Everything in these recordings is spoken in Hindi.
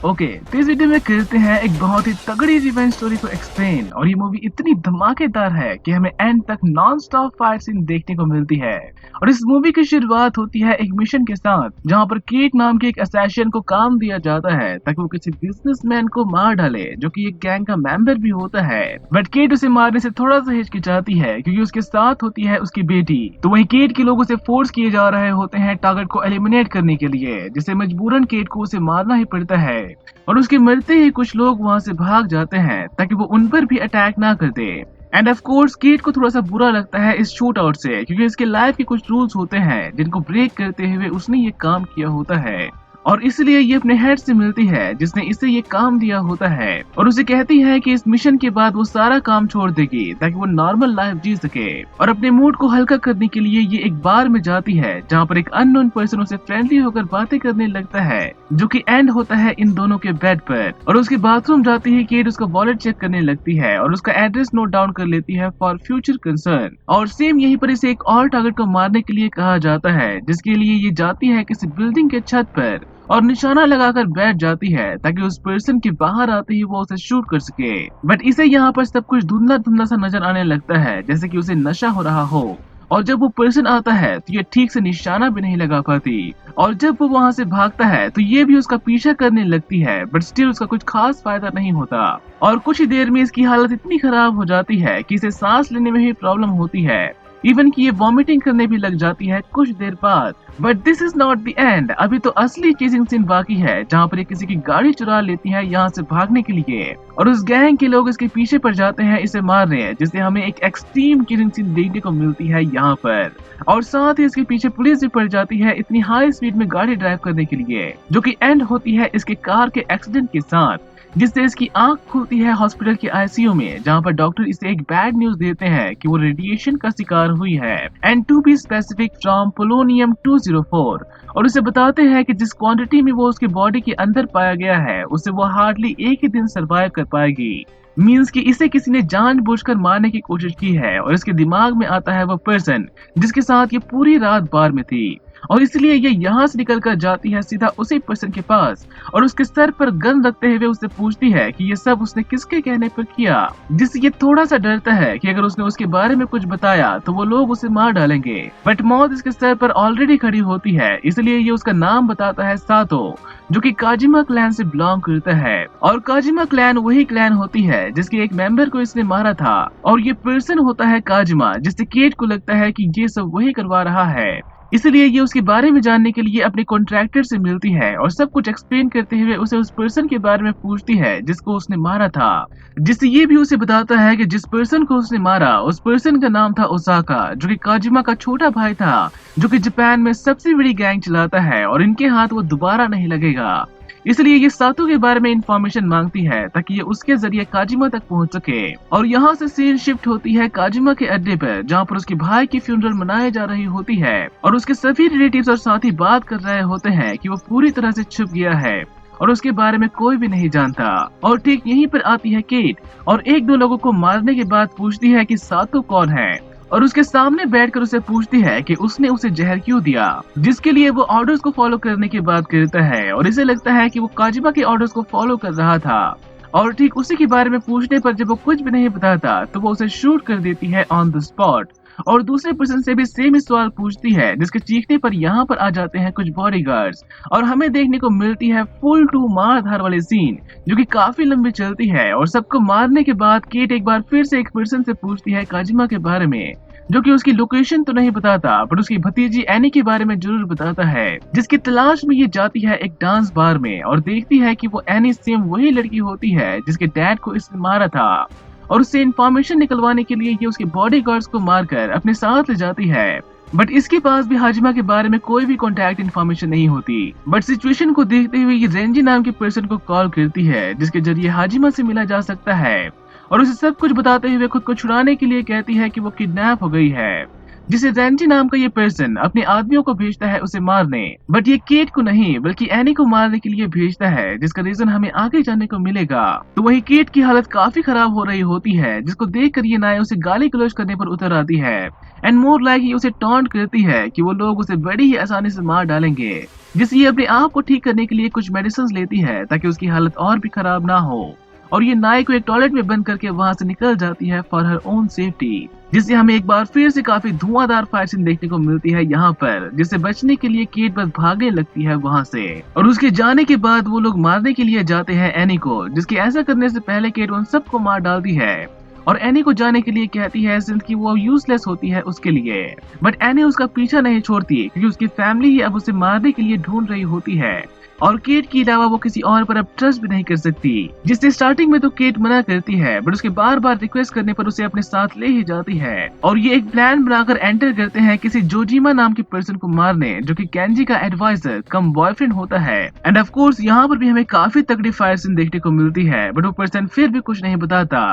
ओके, तो इस वीडियो में करते हैं एक बहुत ही तगड़ी रिवेंज स्टोरी को एक्सप्लेन। और ये मूवी इतनी धमाकेदार है कि हमें एंड तक नॉन स्टॉप फाइट सीन देखने को मिलती है। और इस मूवी की शुरुआत होती है एक मिशन के साथ, जहां पर केट नाम के एक असैसिन को काम दिया जाता है ताकि वो किसी बिजनेसमैन को मार डाले जो कि एक गैंग का मेंबर भी होता है। बट केट उसे मारने से थोड़ा सा हिचकिचाती है क्योंकि उसके साथ होती है उसकी बेटी। तो वहीं केट के लोग उसे फोर्स किए जा रहे होते हैं टारगेट को एलिमिनेट करने के लिए, जिसे मजबूरन केट को उसे मारना ही पड़ता है। और उसके मरते ही कुछ लोग वहां से भाग जाते हैं ताकि वो उन पर भी अटैक ना कर दे। एंड ऑफ कोर्स केट को थोड़ा सा बुरा लगता है इस शूट आउट से, क्योंकि इसके लाइफ के कुछ रूल्स होते हैं जिनको ब्रेक करते हुए उसने ये काम किया होता है। और इसलिए ये अपने हेड से मिलती है जिसने इसे ये काम दिया होता है, और उसे कहती है कि इस मिशन के बाद वो सारा काम छोड़ देगी ताकि वो नॉर्मल लाइफ जी सके। और अपने मूड को हल्का करने के लिए ये एक बार में जाती है जहाँ पर एक अननोन पर्सन उसे फ्रेंडली होकर बातें करने लगता है, जो कि एंड होता है इन दोनों के बेड पर। और उसके बाथरूम जाती है केट उसका वॉलेट चेक करने लगती है और उसका एड्रेस नोट डाउन कर लेती है फॉर फ्यूचर कंसर्न। और सेम यहीं पर इसे एक और टारगेट को मारने के लिए कहा जाता है, जिसके लिए ये जाती है किसी बिल्डिंग के छत पर और निशाना लगाकर बैठ जाती है ताकि उस पर्सन के बाहर आते ही वो उसे शूट कर सके। बट इसे यहाँ पर सब कुछ धुंधला धुंधला सा नजर आने लगता है, जैसे कि उसे नशा हो रहा हो। और जब वो पर्सन आता है तो ये ठीक से निशाना भी नहीं लगा पाती। और जब वो वहाँ से भागता है तो ये भी उसका पीछा करने लगती है, बट स्टिल उसका कुछ खास फायदा नहीं होता। और कुछ ही देर में इसकी हालत इतनी खराब हो जाती है कि इसे सांस लेने में भी प्रॉब्लम होती है, इवन कि ये वॉमिटिंग करने भी लग जाती है कुछ देर बाद। But this is not the end, अभी तो असली चेजिंग सीन बाकी है, जहाँ पर ये किसी की गाड़ी चुरा लेती है यहाँ से भागने के लिए। और उस गैंग के लोग इसके पीछे पड़ जाते हैं इसे मारने, जिससे हमें एक एक्सट्रीम किलिंग सीन देखने को मिलती है यहाँ पर। और साथ ही इसके पीछे पुलिस भी पड़ जाती है इतनी हाई स्पीड में गाड़ी ड्राइव करने के लिए, जो कि एंड होती है इसके कार के एक्सीडेंट के साथ, जिससे इसकी आंख खुलती है हॉस्पिटल के आईसीयू में, जहां पर डॉक्टर इसे एक बैड न्यूज देते हैं कि वो रेडिएशन का शिकार हुई है, and to be specific from polonium 204। और उसे बताते हैं कि जिस क्वांटिटी में वो उसके बॉडी के अंदर पाया गया है उससे वो हार्डली एक ही दिन सरवाइव कर पाएगी। मीन्स कि इसे किसी ने जानबूझकर मारने की कोशिश की है, और इसके दिमाग में आता है वो पर्सन जिसके साथ ये पूरी रात बार में थी। और इसलिए ये यहाँ से निकल कर जाती है सीधा उसी पर्सन के पास और उसके सर पर गन रखते हुए उससे पूछती है कि ये सब उसने किसके कहने पर किया, जिससे ये थोड़ा सा डरता है कि अगर उसने उसके बारे में कुछ बताया तो वो लोग उसे मार डालेंगे। बट मौत इसके सर पर ऑलरेडी खड़ी होती है, इसलिए ये उसका नाम बताता है सातो, जो कि काजिमा क्लैन से बिलोंग करता है। और काजिमा क्लैन वही क्लैन होती है जिसके एक मेंबर को इसने मारा था, और ये पर्सन होता है काजिमा, जिससे केट को लगता है कि ये सब वही करवा रहा है। इसलिए ये उसके बारे में जानने के लिए अपने कॉन्ट्रैक्टर से मिलती है और सब कुछ एक्सप्लेन करते हुए उसे उस पर्सन के बारे में पूछती है जिसको उसने मारा था, जिससे ये भी उसे बताता है कि जिस पर्सन को उसने मारा उस पर्सन का नाम था ओसाका, जो कि काजिमा का छोटा भाई था, जो कि जापान में सबसे बड़ी गैंग चलाता है और इनके हाथ वो दोबारा नहीं लगेगा। इसलिए ये सातो के बारे में इंफॉर्मेशन मांगती है ताकि ये उसके जरिए काजिमा तक पहुंच सके। और यहाँ से सीन शिफ्ट होती है काजिमा के अड्डे पर, जहाँ पर उसके भाई की फ्यूनरल मनाई जा रही होती है और उसके सभी रिलेटिव्स और साथी बात कर रहे होते हैं कि वो पूरी तरह से छुप गया है और उसके बारे में कोई भी नहीं जानता। और ठीक यहीं पर आती है केट और एक दो लोगों को मारने के बाद पूछती है कि सातो कौन है, और उसके सामने बैठकर उसे पूछती है कि उसने उसे जहर क्यों दिया, जिसके लिए वो ऑर्डर्स को फॉलो करने की बात करता है। और इसे लगता है कि वो काजिमा के ऑर्डर्स को फॉलो कर रहा था, और ठीक उसी के बारे में पूछने पर जब वो कुछ भी नहीं बताता तो वो उसे शूट कर देती है ऑन द स्पॉट। और दूसरे पर्सन से भी सेम ही सवाल पूछती है, जिसके चीखने पर यहाँ पर आ जाते हैं कुछ बॉडीगार्ड्स और हमें देखने को मिलती है फुल टू मार धार वाली सीन, जो कि काफी लंबी चलती है। और सबको मारने के बाद केट एक बार फिर से एक पर्सन से पूछती है काजिमा के बारे में, जो कि उसकी लोकेशन तो नहीं बताता बट उसकी भतीजी एनी के बारे में जरूर बताता है, जिसकी तलाश में ये जाती है एक डांस बार में और देखती है कि वो एनी सेम वही लड़की होती है जिसके डैड को इसने मारा था। और उससे इंफॉर्मेशन निकलवाने के लिए ये उसके बॉडीगार्ड्स को मारकर अपने साथ ले जाती है। बट इसके पास भी हाजिमा के बारे में कोई भी कॉन्टैक्ट इन्फॉर्मेशन नहीं होती। बट सिचुएशन को देखते हुए ये रेंजी नाम के पर्सन को कॉल करती है, जिसके जरिए हाजिमा से मिला जा सकता है और उसे सब कुछ बताते हुए खुद को छुड़ाने के लिए कहती है कि वो किडनैप हो गई है। जिसे रेंजी नाम का ये पर्सन अपने आदमियों को भेजता है उसे मारने, बट ये केट को नहीं बल्कि एनी को मारने के लिए भेजता है, जिसका रीजन हमें आगे जाने को मिलेगा। तो वही केट की हालत काफी खराब हो रही होती है, जिसको देखकर ये नाय उसे गाली गलौज करने पर उतर आती है एंड मोर लाइक ये उसे टॉन्ट करती है कि वो लोग उसे बड़ी ही आसानी से मार डालेंगे, जिससे ये अपने आप को ठीक करने के लिए कुछ मेडिसिन लेती है ताकि उसकी हालत और भी खराब ना हो। और ये नाय को एक टॉयलेट में बंद करके वहां से निकल जाती है फॉर हर ओन सेफ्टी, जिससे हमें एक बार फिर से काफी धुआंधार फाइट सीन देखने को मिलती है यहाँ पर, जिससे बचने के लिए केट बस भागने लगती है वहां से। और उसके जाने के बाद वो लोग मारने के लिए जाते हैं एनी को, जिसके ऐसा करने से पहले केट उन सबको मार डालती है और एनी को जाने के लिए कहती है सिंस कि वो यूजलेस होती है उसके लिए। बट एनी उसका पीछा नहीं छोड़ती क्योंकि उसकी फैमिली ही अब उसे मारने के लिए ढूंढ रही होती है और केट के अलावा वो किसी और पर अब ट्रस्ट भी नहीं कर सकती, जिससे स्टार्टिंग में तो केट मना करती है बट उसके बार बार रिक्वेस्ट करने पर उसे अपने साथ ले ही जाती है। और ये एक प्लान बनाकर एंटर करते हैं किसी जोजिमा नाम के पर्सन को मारने, जो कि केंजी का एडवाइजर कम बॉयफ्रेंड होता है। एंड ऑफ कोर्स यहाँ पर भी हमें काफी तगड़ी फायर सीन देखने को मिलती है, बट वो पर्सन फिर भी कुछ नहीं बताता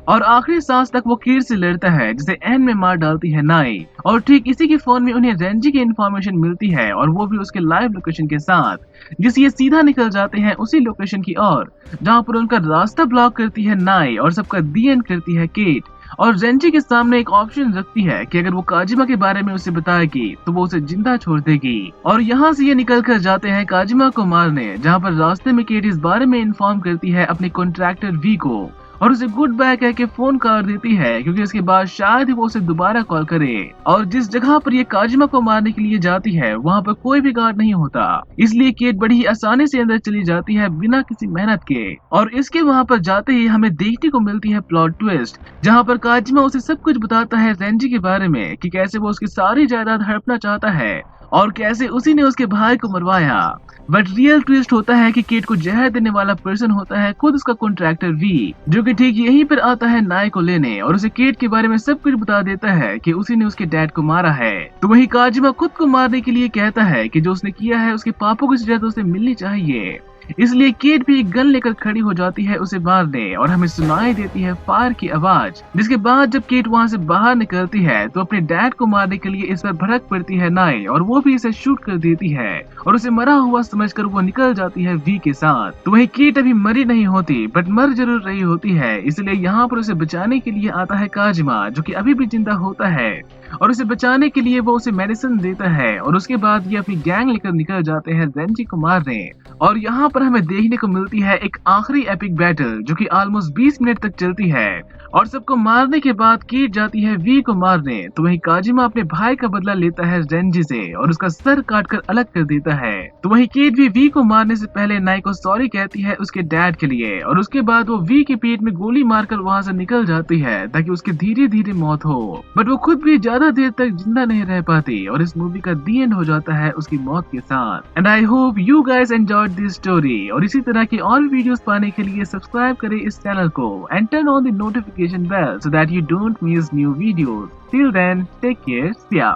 और आखिरी सांस तक वो कीर से लड़ता है, जिसे एंड में मार डालती है नाई। और ठीक इसी के फोन में उन्हें रेंजी की इन्फॉर्मेशन मिलती है और वो भी उसके लाइव लोकेशन के साथ, जिससे ये सीधा निकल जाते हैं उसी लोकेशन की ओर जहाँ पर उनका रास्ता ब्लॉक करती है नाई और सबका दी एंड करती है केट। और रेंजी के सामने एक ऑप्शन रखती है कि अगर वो काजिमा के बारे में उसे बताएगी तो वो उसे जिंदा छोड़ देगी। और यहाँ से ये निकल कर जाते हैं काजिमा को मारने, जहाँ पर रास्ते में केट इस बारे में इन्फॉर्म करती है अपने कॉन्ट्रैक्टर वी को और उसे गुड बाय कह के फोन कर देती है, क्योंकि इसके बाद शायद ही वो उसे दोबारा कॉल करे। और जिस जगह पर ये काजिमा को मारने के लिए जाती है वहाँ पर कोई भी गार्ड नहीं होता, इसलिए केट बड़ी ही आसानी से अंदर चली जाती है बिना किसी मेहनत के। और इसके वहाँ पर जाते ही हमें देखने को मिलती है प्लॉट ट्विस्ट, जहाँ पर काजिमा उसे सब कुछ बताता है रेंजी के बारे में कि कैसे वो उसकी सारी जायदाद हड़पना चाहता है और कैसे उसी ने उसके भाई को मरवाया। बट रियल ट्विस्ट होता है कि केट को जहर देने वाला पर्सन होता है खुद उसका कॉन्ट्रैक्टर वी, जो कि ठीक यहीं पर आता है नाय को लेने और उसे केट के बारे में सब कुछ बता देता है कि उसी ने उसके डैड को मारा है। तो वही काजिमा खुद को मारने के लिए कहता है कि जो उसने किया है उसके पापों की सजा तो उसे मिलनी चाहिए, इसलिए केट भी एक गन लेकर खड़ी हो जाती है उसे मारने और हमें सुनाई देती है फायर की आवाज। जिसके बाद जब केट वहां से बाहर निकलती है तो अपने डैड को मारने के लिए इस पर भड़क पड़ती है नाई और वो भी इसे शूट कर देती है और उसे मरा हुआ समझकर वो निकल जाती है वी के साथ। तो वही केट अभी मरी नहीं होती बट मर जरूर रही होती है, इसलिए यहाँ पर उसे बचाने के लिए आता है काजिमा, जो कि अभी भी जिंदा होता है और उसे बचाने के लिए वो उसे मेडिसिन देता है और उसके बाद ये अपनी गैंग लेकर निकल जाते हैं रेंजी को मारने। और यहाँ पर हमें देखने को मिलती है एक आखिरी एपिक बैटल जो कि ऑलमोस्ट 20 मिनट तक चलती है और सबको मारने के बाद केट जाती है वी को मारने। तो वही काजिमा अपने भाई का बदला लेता है रेंजी से और उसका सर काट कर अलग कर देता है। तो वही केट भी वी को मारने से पहले नाई को सॉरी कहती है उसके डैड के लिए और उसके बाद वो वी के पेट में गोली मारकर वहाँ से निकल जाती है ताकि उसकी धीरे धीरे मौत हो, बट वो खुद भी ज्यादा देर तक जिंदा नहीं रह पाती और इस मूवी का दी एंड हो जाता है उसकी मौत के साथ। And I hope you guys enjoyed this story और इसी तरह की और वीडियोस पाने के लिए सब्सक्राइब करें इस चैनल को and turn on the notification bell so that you don't miss new videos. Till then, take care. See ya.